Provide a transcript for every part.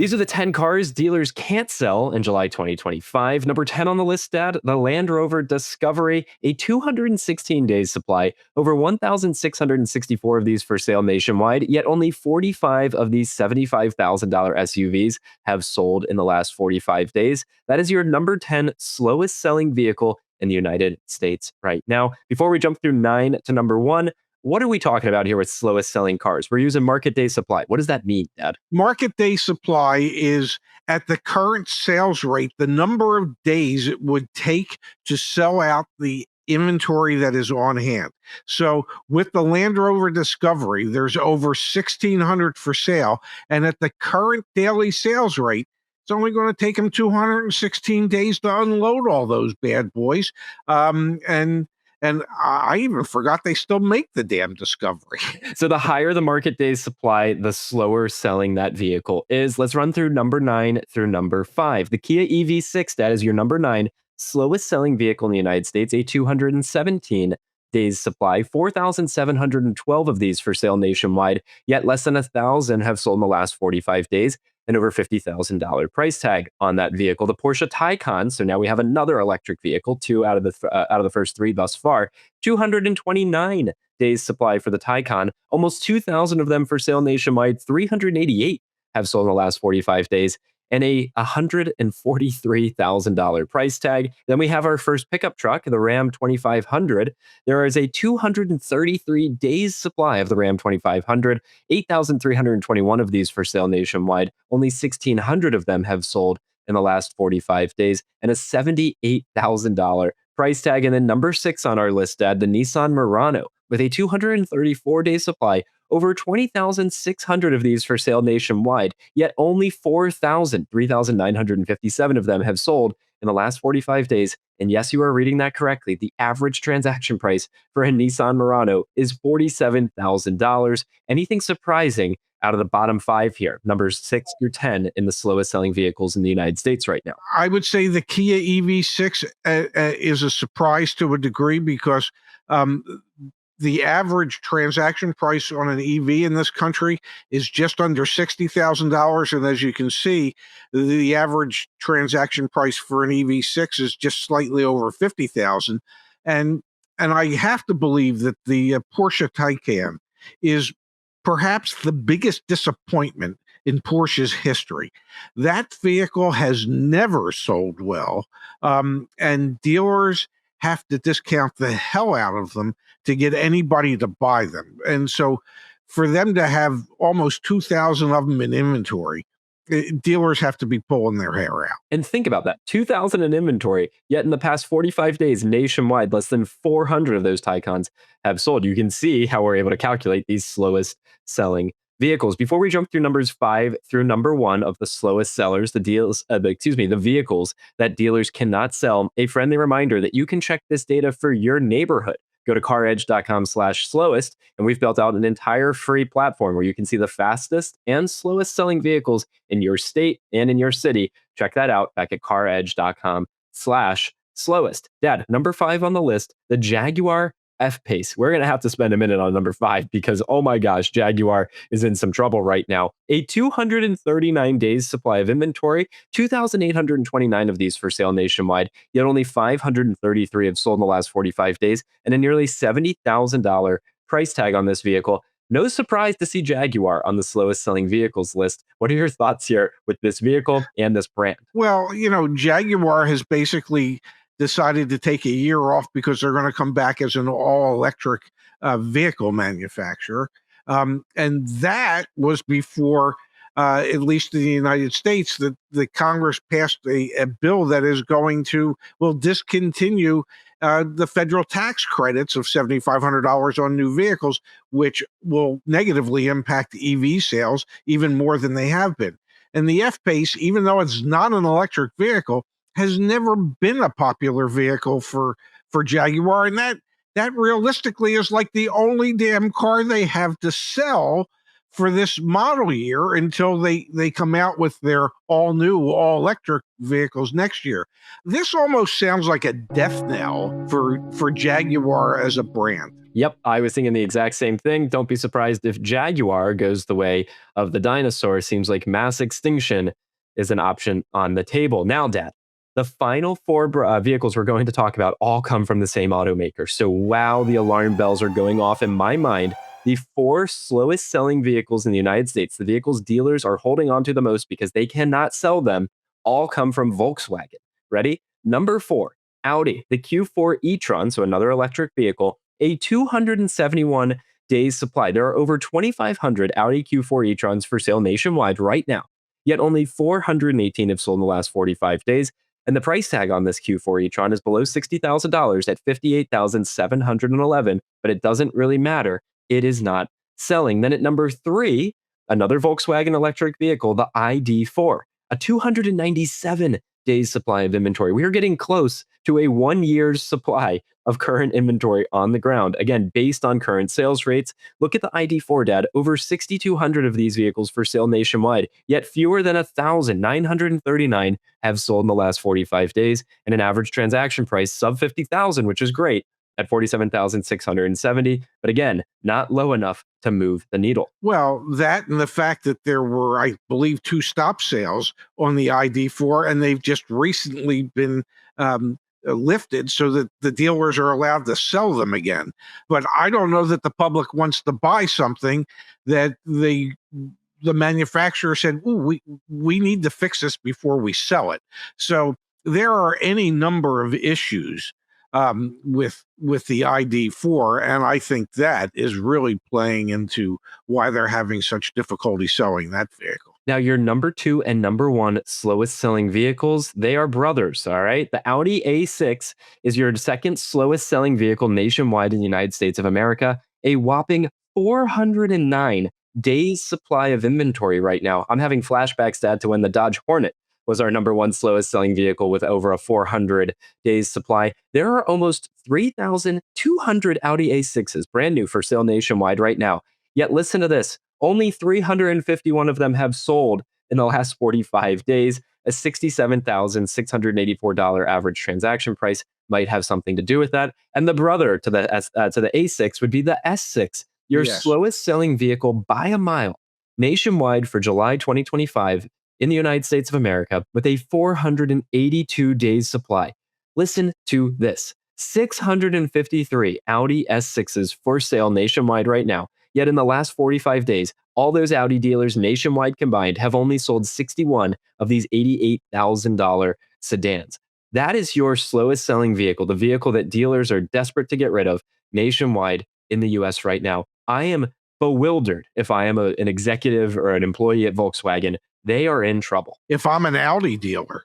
These are the 10 cars dealers can't sell in July 2025. Number 10 on the list, Dad, the Land Rover Discovery, a 216 days supply, over 1,664 of these for sale nationwide, yet only 45 of these $75,000 SUVs have sold in the last 45 days. That is your number 10 slowest selling vehicle in the United States right now. Before we jump through 9 to number 1, what are we talking about here with slowest selling cars? We're using market day supply. What does that mean, Dad? Market day supply is at the current sales rate, the number of days it would take to sell out the inventory that is on hand. So with the Land Rover Discovery, there's over 1,600 for sale. And at the current daily sales rate, it's only going to take them 216 days to unload all those bad boys. And I even forgot they still make the damn Discovery. So the higher the market days supply, the slower selling that vehicle is. Let's run through number 9 through number 5. The Kia EV6, that is your number 9 slowest selling vehicle in the United States, a 217 days supply, 4,712 of these for sale nationwide, yet less than 1,000 have sold in the last 45 days. And over $50,000 price tag on that vehicle. The Porsche Taycan, so now we have another electric vehicle, 2 out of the first 3 thus far. 229 days supply for the Taycan, almost 2,000 of them for sale nationwide. 388 have sold in the last 45 days, and a $143,000 price tag. Then we have our first pickup truck, the Ram 2500. There is a 233 days supply of the Ram 2500, 8,321 of these for sale nationwide. Only 1,600 of them have sold in the last 45 days, and a $78,000 price tag. And then number 6 on our list, Dad, the Nissan Murano, with a 234-day supply, over 20,600 of these for sale nationwide, yet only 3,957 of them have sold in the last 45 days. And yes, you are reading that correctly. The average transaction price for a Nissan Murano is $47,000. Anything surprising out of the bottom 5 here, numbers 6 through 10 in the slowest selling vehicles in the United States right now? I would say the Kia EV6 is a surprise to a degree because the average transaction price on an EV in this country is just under $60,000. And as you can see, the average transaction price for an EV6 is just slightly over $50,000. And I have to believe that the Porsche Taycan is perhaps the biggest disappointment in Porsche's history. That vehicle has never sold well, and dealers have to discount the hell out of them to get anybody to buy them. And so for them to have almost 2,000 of them in inventory, dealers have to be pulling their hair out. And think about that, 2,000 in inventory, yet in the past 45 days nationwide, less than 400 of those Taycans have sold. You can see how we're able to calculate these slowest selling vehicles. Before we jump through numbers 5 through number 1 of the slowest sellers, the vehicles that dealers cannot sell, a friendly reminder that you can check this data for your neighborhood. Go to caredge.com/slowest, and we've built out an entire free platform where you can see the fastest and slowest selling vehicles in your state and in your city. Check that out back at caredge.com/slowest. Dad, number 5 on the list, the Jaguar F-Pace. We're going to have to spend a minute on number 5 because, oh my gosh, Jaguar is in some trouble right now. A 239 days supply of inventory, 2,829 of these for sale nationwide, yet only 533 have sold in the last 45 days, and a nearly $70,000 price tag on this vehicle. No surprise to see Jaguar on the slowest selling vehicles list. What are your thoughts here with this vehicle and this brand? Well, Jaguar has basically decided to take a year off because they're going to come back as an all-electric vehicle manufacturer. And that was before, at least in the United States, that the Congress passed a bill that is will discontinue the federal tax credits of $7,500 on new vehicles, which will negatively impact EV sales even more than they have been. And the F-Pace, even though it's not an electric vehicle, has never been a popular vehicle for Jaguar. And that realistically is like the only damn car they have to sell for this model year until they come out with their all-new, all-electric vehicles next year. This almost sounds like a death knell for Jaguar as a brand. Yep, I was thinking the exact same thing. Don't be surprised if Jaguar goes the way of the dinosaur. Seems like mass extinction is an option on the table. Now, Dad, the final four vehicles we're going to talk about all come from the same automaker. So, wow, the alarm bells are going off in my mind. The four slowest selling vehicles in the United States, the vehicles dealers are holding on to the most because they cannot sell them, all come from Volkswagen. Ready? Number four, Audi, the Q4 e-tron, so another electric vehicle, a 271 days supply. There are over 2,500 Audi Q4 e-trons for sale nationwide right now, yet only 418 have sold in the last 45 days. And the price tag on this Q4 e-tron is below $60,000 at $58,711, but it doesn't really matter. It is not selling. Then at number three, another Volkswagen electric vehicle, the ID4, a 297 days supply of inventory. We are getting close to a 1 year's supply of current inventory on the ground. Again, based on current sales rates. Look at the ID4, Dad. Over 6,200 of these vehicles for sale nationwide, yet fewer than 1,939 have sold in the last 45 days, and an average transaction price sub 50,000, which is great, at 47,670. But again, not low enough to move the needle. Well, that and the fact that there were, I believe, 2 stop sales on the ID4, and they've just recently been lifted so that the dealers are allowed to sell them again. But I don't know that the public wants to buy something that the manufacturer said, "Ooh, we need to fix this before we sell it." So there are any number of issues with the ID4, and I think that is really playing into why they're having such difficulty selling that vehicle. Now, your number two and number one slowest selling vehicles, they are brothers, all right? The Audi A6 is your second slowest selling vehicle nationwide in the United States of America, a whopping 409 days supply of inventory right now. I'm having flashbacks, Dad, to when the Dodge Hornet was our number one slowest selling vehicle with over a 400 days supply. There are almost 3,200 Audi A6s, brand new for sale nationwide right now. Yet listen to this. Only 351 of them have sold in the last 45 days. A $67,684 average transaction price might have something to do with that. And the brother to the A6 would be the S6, your Yes. slowest selling vehicle by a mile nationwide for July 2025 in the United States of America with a 482 days supply. Listen to this. 653 Audi S6s for sale nationwide right now. Yet in the last 45 days, all those Audi dealers nationwide combined have only sold 61 of these $88,000 sedans. That is your slowest selling vehicle, the vehicle that dealers are desperate to get rid of nationwide in the US right now. I am bewildered if I am an executive or an employee at Volkswagen. They are in trouble. If I'm an Audi dealer,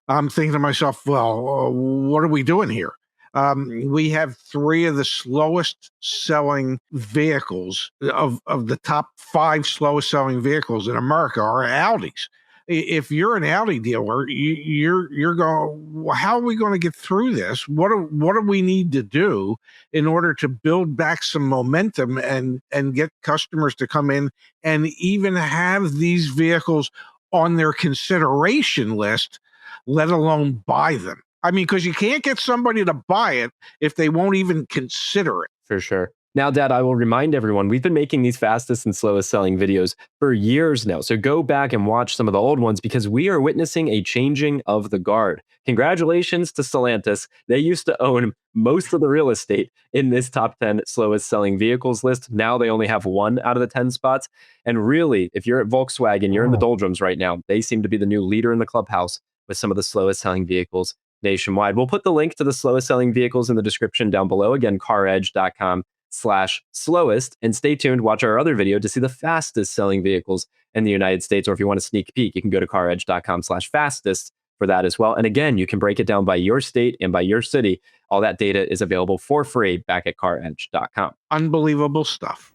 I'm thinking to myself, well, what are we doing here? We have 3 of the slowest selling vehicles of the top 5 slowest selling vehicles in America are Audis. If you're an Audi dealer, you're going, well, how are we going to get through this? What do we need to do in order to build back some momentum and get customers to come in and even have these vehicles on their consideration list, let alone buy them? I mean, because you can't get somebody to buy it if they won't even consider it. For sure. Now, Dad, I will remind everyone, we've been making these fastest and slowest selling videos for years now. So go back and watch some of the old ones because we are witnessing a changing of the guard. Congratulations to Stellantis. They used to own most of the real estate in this top 10 slowest selling vehicles list. Now they only have 1 out of the 10 spots. And really, if you're at Volkswagen, you're in the doldrums right now. They seem to be the new leader in the clubhouse with some of the slowest selling vehicles nationwide. We'll put the link to the slowest selling vehicles in the description down below. Again, caredge.com/slowest. And stay tuned, watch our other video to see the fastest selling vehicles in the United States. Or if you want a sneak peek, you can go to caredge.com/fastest for that as well. And again, you can break it down by your state and by your city. All that data is available for free back at caredge.com. Unbelievable stuff.